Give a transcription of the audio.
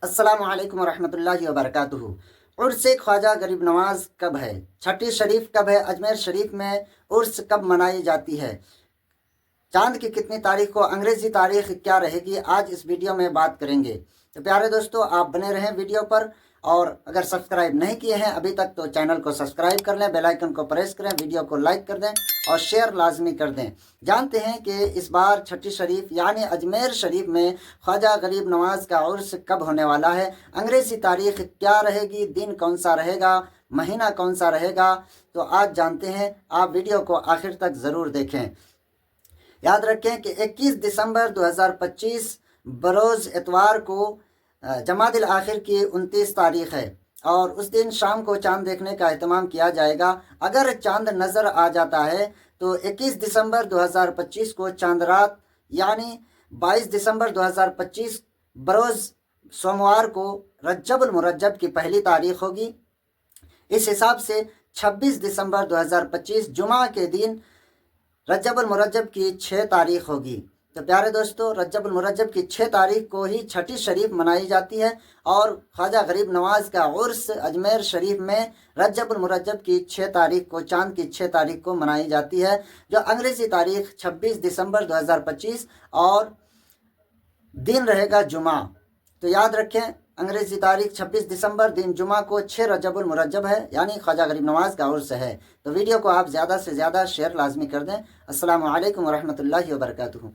अस्सलामु अलैकुम वरहमतुल्लाहि वबरकातुहू। उर्स ख्वाजा गरीब नवाज कब है? छठी शरीफ कब है? अजमेर शरीफ में उर्स कब मनाई जाती है? चांद की कितनी तारीख को? अंग्रेज़ी तारीख क्या रहेगी? आज इस वीडियो में बात करेंगे। तो प्यारे दोस्तों, आप बने रहें वीडियो पर, और अगर सब्सक्राइब नहीं किए हैं अभी तक तो चैनल को सब्सक्राइब कर लें, बेल आइकन को प्रेस करें, वीडियो को लाइक कर दें और शेयर लाजमी कर दें। जानते हैं कि इस बार छठी शरीफ यानी अजमेर शरीफ में ख्वाजा गरीब नवाज का उर्स कब होने वाला है, अंग्रेज़ी तारीख क्या रहेगी, दिन कौन सा रहेगा, महीना कौन सा रहेगा, तो आज जानते हैं। आप वीडियो को आखिर तक ज़रूर देखें। याद रखें कि 21 दिसंबर 2025 बरोज़ इतवार को जमादिल आखिर की 29 तारीख है, और उस दिन शाम को चांद देखने का एहतमाम किया जाएगा। अगर चांद नज़र आ जाता है तो 21 दिसंबर 2025 को चांद रात यानी 22 दिसंबर 2025 बरोज़ सोमवार को रज्जबुल मुरज्जब की पहली तारीख होगी। इस हिसाब से 26 दिसंबर 2025 जुमा के दिन रज्जबुल मुरज्जब की 6 तारीख होगी। तो प्यारे दोस्तों, रज्जबुल मुरज्जब की 6 तारीख को ही छठी शरीफ मनाई जाती है, और ख्वाजा गरीब नवाज का उर्स अजमेर शरीफ में रज्जबुल मुरज्जब की 6 तारीख को, चांद की 6 तारीख को मनाई जाती है, जो अंग्रेज़ी तारीख 26 दिसंबर 2025 और दिन रहेगा जुमा। तो याद रखें, अंग्रेज़ी तारीख 26 दिसंबर दिन जुमा को 6 रजबुल मुरज्जब है, यानी ख्वाजा गरीब नवाज का उर्स है। तो वीडियो को आप ज़्यादा से ज़्यादा शेयर लाजमी कर दें। अस्सलामु अलैकुम वरहमतुल्लाहि वबरकातुहू।